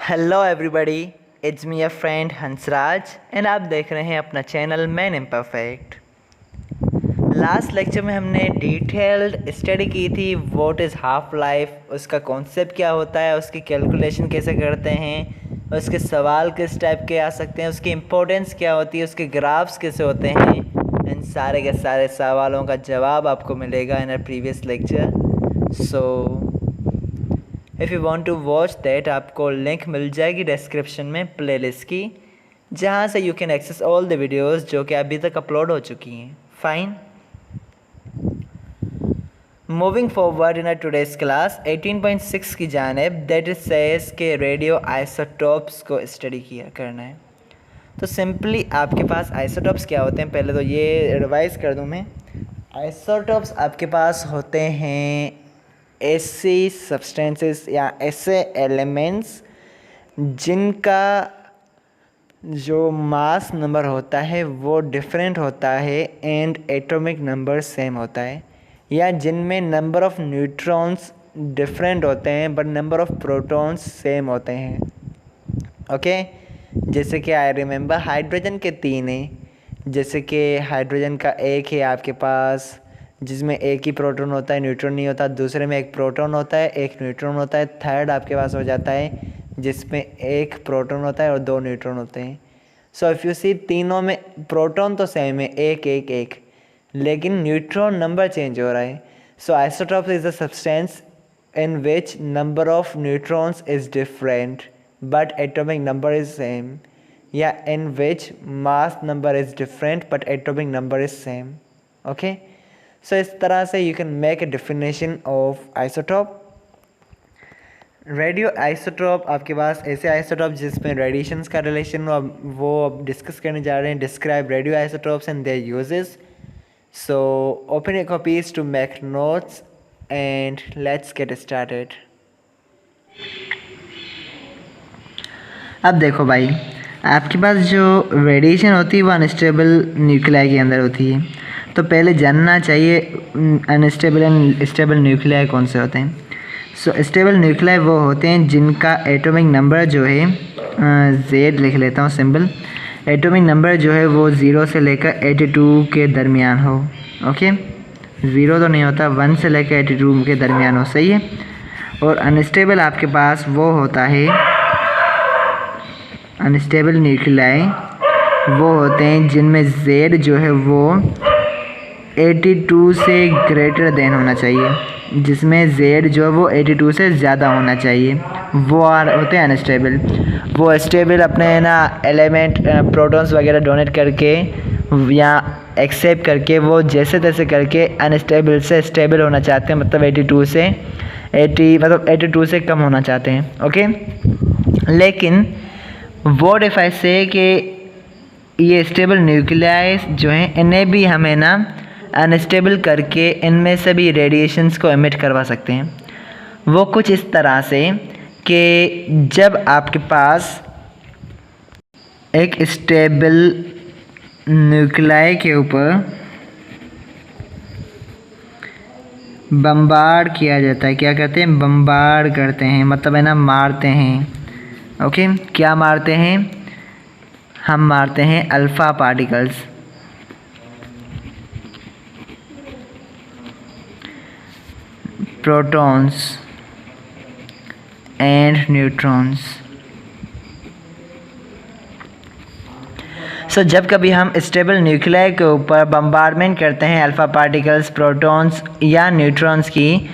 Hello everybody, it's me your friend Hansraj and आप देख रहे हैं अपना channel man imperfect. Last lecture में हमने डिटेल्ड स्टडी की थी व्हाट इज़ हाफ लाइफ, उसका कॉन्सेप्ट क्या होता है, उसकी कैलकुलेशन कैसे करते हैं, उसके सवाल किस टाइप के आ सकते हैं, उसकी इम्पोर्टेंस क्या होती है, उसके ग्राफ्स कैसे होते हैं। इन सारे के सारे सवालों का जवाब आपको मिलेगा in a previous lecture. So if you want to watch that, आपको लिंक मिल जाएगी डिस्क्रिप्शन में प्लेलिस्ट की, जहाँ से you can access all the videos जो कि अभी तक अपलोड हो चुकी हैं। Fine, moving forward in today's class 18.6 की जानिब, दैट इज सेज के रेडियो आइसोटोप्स को स्टडी किया करना है। तो सिंपली आपके पास आइसोटोप्स क्या होते हैं, पहले तो ये रिवाइज कर दूँ मैं। आइसोटोप्स आपके पास होते हैं ऐसी सब्सटेंसेस या ऐसे एलिमेंट्स जिनका जो मास नंबर होता है वो डिफरेंट होता है एंड एटॉमिक नंबर सेम होता है, या जिनमें नंबर ऑफ़ न्यूट्रॉन्स डिफरेंट होते हैं but number of protons same होते हैं। ओके, जैसे कि आई रिमेंबर हाइड्रोजन के 3 हैं, जैसे कि हाइड्रोजन का एक है आपके पास जिसमें एक ही प्रोटॉन होता है, न्यूट्रॉन नहीं होता। दूसरे में एक प्रोटॉन होता है, एक न्यूट्रॉन होता है। थर्ड आपके पास हो जाता है जिसमें एक प्रोटॉन होता है और 2 न्यूट्रॉन होते हैं। सो इफ़ यू सी, तीनों में प्रोटॉन तो सेम है, एक एक एक, लेकिन न्यूट्रॉन नंबर चेंज हो रहा है। So isotope is a substance in which number of neutrons is different but atomic number is same, yeah, in which mass number is different but atomic number is same. Okay, so इस तरह से you can make a definition of isotope. Radio isotope आपके पास ऐसे isotope जिसमें radiations का relation हो, वो अब डिस्कस करने जा रहे हैं। Describe radio isotopes and their uses. So open your copies to make notes and let's get started. अब देखो भाई, आपके पास जो रेडिएशन होती है वो अनस्टेबल न्यूक्लियाई के अंदर होती है। तो पहले जानना चाहिए अनस्टेबल एंड स्टेबल न्यूक्लियाई कौन से होते हैं। सो स्टेबल न्यूक्लियाई वो होते हैं जिनका एटॉमिक नंबर जो है Z लिख लेता हूँ सिंबल। एटॉमिक नंबर जो है वो 0 से लेकर 82 के दरमियान हो। ओके, 0 तो नहीं होता, 1 से लेकर 82 के दरमियान हो, सही है। और अनस्टेबल आपके पास वो होता है, अनस्टेबल न्यूक्लियाई वो होते हैं जिनमें Z जो है वो 82 से ग्रेटर देन होना चाहिए, जिसमें Z जो है वो 82 से ज़्यादा होना चाहिए, वो होते हैं अनस्टेबल। वो स्टेबल अपने ना एलिमेंट प्रोटॉन्स वगैरह डोनेट करके या एक्सेप्ट करके वो जैसे तैसे करके अनस्टेबल से स्टेबल होना चाहते हैं, मतलब 82 से कम होना चाहते हैं। ओके, लेकिन वो डिफाइस से कि ये स्टेबल न्यूक्लियाई जो हैं इन्हें भी हमें ना अनस्टेबल करके इनमें से भी रेडिएशंस को एमिट करवा सकते हैं। वो कुछ इस तरह से कि जब आपके पास एक स्टेबल न्यूक्लियाई के ऊपर बम्बार्ड किया जाता है, क्या करते हैं, बम्बार्ड करते हैं, मतलब है ना मारते हैं। ओके, क्या मारते हैं, हम मारते हैं alpha particles, protons and neutrons. So जब कभी हम स्टेबल न्यूक्लियाई के ऊपर बम्बार्डमेंट करते हैं अल्फ़ा पार्टिकल्स, प्रोटॉन्स या न्यूट्रॉन्स की,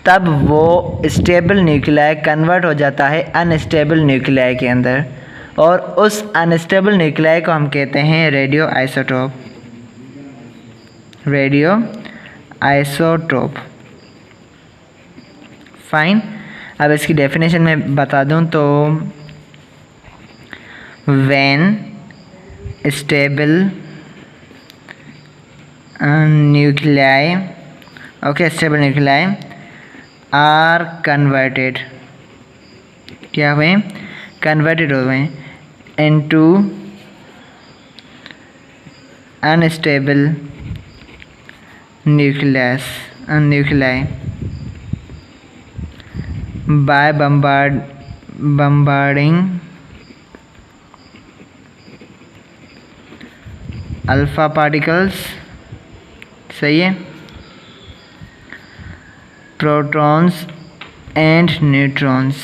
तब वो स्टेबल न्यूक्लियाई कन्वर्ट हो जाता है अनस्टेबल न्यूक्लियाई के अंदर, और उस अनस्टेबल न्यूक्लियाई को हम कहते हैं radio isotope. Radio isotope, fine. अब इसकी डेफिनेशन में बता दूं तो when stable nuclei, okay, stable nuclei are converted, क्या हुए, converted हुए into unstable nuclei by bombarding alpha particles, सही है, protons and neutrons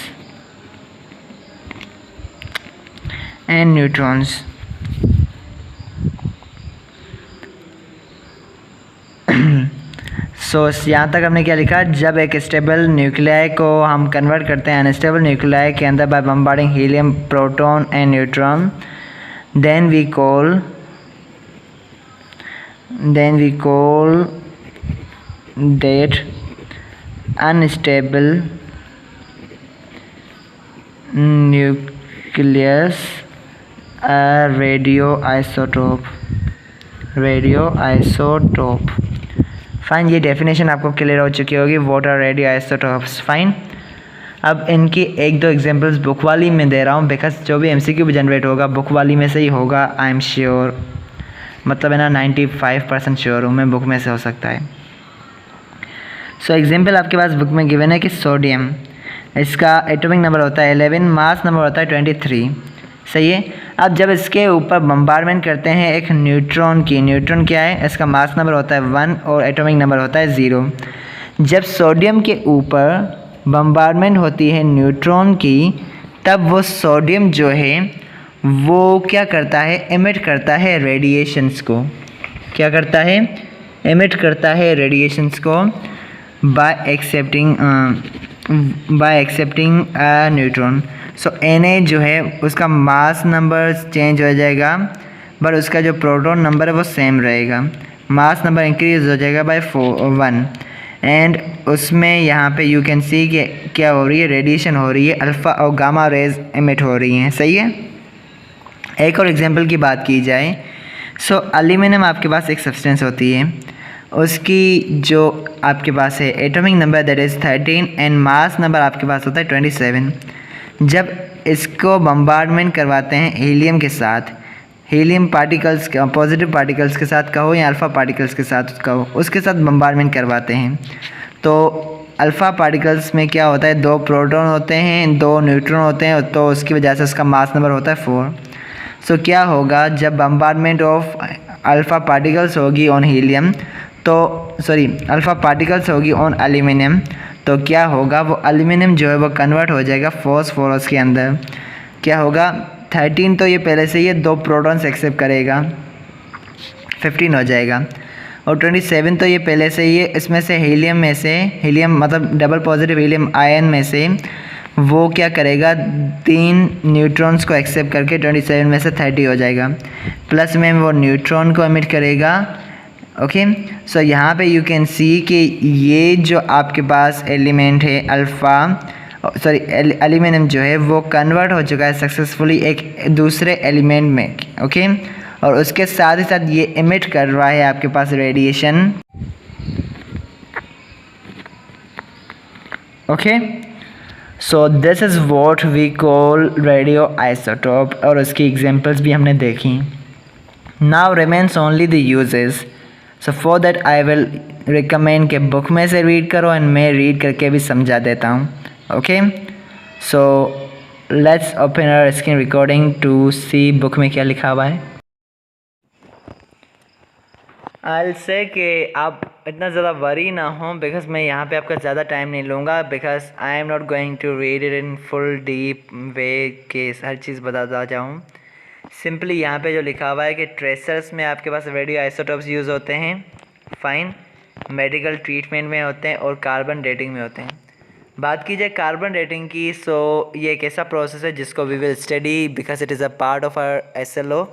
सो यहाँ तक हमने क्या लिखा, जब एक स्टेबल न्यूक्लियाई को हम कन्वर्ट करते हैं अनस्टेबल न्यूक्लियाई के अंदर by bombarding helium, proton and neutron, then we call that unstable nucleus a radioisotope. Fine, ये डेफिनेशन आपको क्लियर हो चुकी होगी, what are radio isotopes. Fine, अब इनकी एक दो एग्जांपल्स बुक वाली में दे रहा हूँ, बिकॉज जो भी एमसीक्यू भी जनरेट होगा बुक वाली में से ही होगा, आई एम श्योर, मतलब है ना 95% श्योर हूँ मैं, बुक में से हो सकता है। सो एग्जांपल आपके पास बुक में गिवन है कि सोडियम, इसका एटॉमिक नंबर होता है 11, मास नंबर होता है 23, सही है। अब जब इसके ऊपर बम्बार्डमेंट करते हैं एक न्यूट्रॉन की, न्यूट्रॉन क्या है, इसका मास नंबर होता है 1 और एटॉमिक नंबर होता है 0। जब सोडियम के ऊपर बम्बार्डमेंट होती है न्यूट्रॉन की, तब वो सोडियम जो है वो क्या करता है, एमिट करता है रेडिएशंस को, क्या करता है, एमिट करता है रेडिएशंस को bye accepting a neutron. So Na जो है उसका मास नंबर चेंज हो जाएगा, बट उसका जो प्रोटॉन नंबर है वो सेम रहेगा, मास नंबर इंक्रीज हो जाएगा बाय 1, एंड उसमें यहाँ पे यू कैन सी कि क्या हो रही है, रेडिएशन हो रही है, अल्फ़ा और गामा रेज एमिट हो रही हैं, सही है। एक और एग्जांपल की बात की जाए, सो एल्यूमिनियम आपके पास एक सब्सटेंस होती है, उसकी जो आपके पास है atomic number that is 13 and mass number आपके पास होता है 27। जब इसको बम्बार्डमेंट करवाते हैं हीलियम के साथ, हीलियम पार्टिकल्स, पॉजिटिव पार्टिकल्स के साथ कहो या अल्फ़ा पार्टिकल्स के साथ कहो, उसके साथ बम्बार्डमेंट करवाते हैं, तो अल्फ़ा पार्टिकल्स में क्या होता है, 2 प्रोटॉन होते हैं, 2 न्यूट्रॉन होते हैं, तो उसकी वजह से उसका मास नंबर होता है 4। सो क्या होगा, जब बम्बार्डमेंट ऑफ अल्फ़ा पार्टिकल्स होगी ऑन हीलियम, तो अल्फ़ा पार्टिकल्स होगी ऑन एल्यूमिनियम, तो क्या होगा, वो एल्यूमिनियम जो है वो कन्वर्ट हो जाएगा फॉस्फोरस के अंदर। क्या होगा, 13 तो ये पहले से ये 2 प्रोटॉन्स एक्सेप्ट करेगा, 15 हो जाएगा, और 27 तो ये पहले से ये इसमें से हीलियम मतलब डबल पॉजिटिव हीलियम आयन में से वो क्या करेगा, 3 न्यूट्रॉन्स को एक्सेप्ट करके 27 में से 30 हो जाएगा, प्लस में वो न्यूट्रॉन को एमिट करेगा। ओके, सो यहाँ पे यू कैन सी कि ये जो आपके पास एलिमेंट है एल्यूमिनियम जो है वो कन्वर्ट हो चुका है सक्सेसफुली एक दूसरे एलिमेंट में, ओके, और उसके साथ ही साथ ये एमिट कर रहा है आपके पास radiation. Okay, so this is what we call radio isotope, और उसकी एग्जांपल्स भी हमने देखी। Now remains only the uses, so for that I will recommend के बुक में से रीड करो एंड मैं रीड करके भी समझा देता हूँ। Okay, so let's open our screen recording to see book में क्या लिखा हुआ है। आई से कि आप इतना ज़्यादा वरी ना हो, बिकॉज मैं यहाँ पे आपका ज़्यादा टाइम नहीं लूँगा, because I am not going to read it in full deep way के हर चीज़ बताता जाऊँ। सिंपली यहाँ पे जो लिखा हुआ है कि ट्रेसर्स में आपके पास रेडियो आइसोटोप्स यूज़ होते हैं, फाइन, मेडिकल ट्रीटमेंट में होते हैं और कार्बन डेटिंग में होते हैं। बात की जाए कार्बन डेटिंग की, सो ये एक ऐसा प्रोसेस है जिसको we will study because it is a part of our SLO।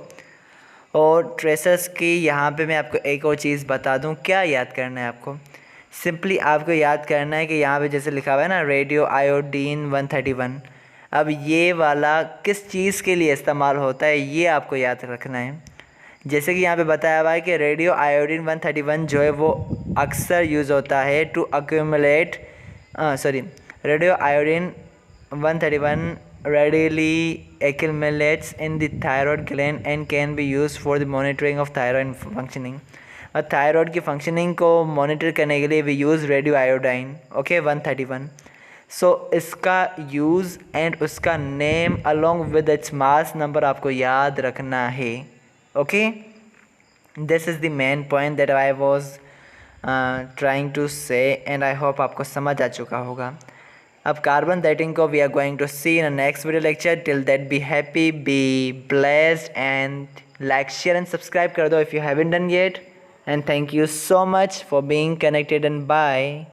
और ट्रेसर्स की यहाँ पे मैं आपको एक और चीज़ बता दूँ, क्या याद करना है आपको, सिंपली आपको याद करना है कि यहाँ पे जैसे लिखा हुआ है ना रेडियो आयोडीन 131, अब ये वाला किस चीज़ के लिए इस्तेमाल होता है ये आपको याद रखना है। जैसे कि यहाँ पे बताया हुआ है कि रेडियो आयोडीन 131 जो है वो अक्सर यूज़ होता है to accumulate radio iodine 131 readily accumulates in the thyroid gland and can be used for the monitoring of thyroid functioning। और थायराइड की फंक्शनिंग को मॉनिटर करने के लिए we use radio iodine, okay, 131। So इसका यूज़ एंड उसका name along with its mass number आपको याद रखना है. Okay, this is the main point that I was trying to say and I hope आपको समझ आ चुका होगा. अब कार्बन डेटिंग को we are going to see in next video lecture. Till that be happy, B blessed and like, share and subscribe कर दो if you haven't done yet. And thank you so much for being connected and bye.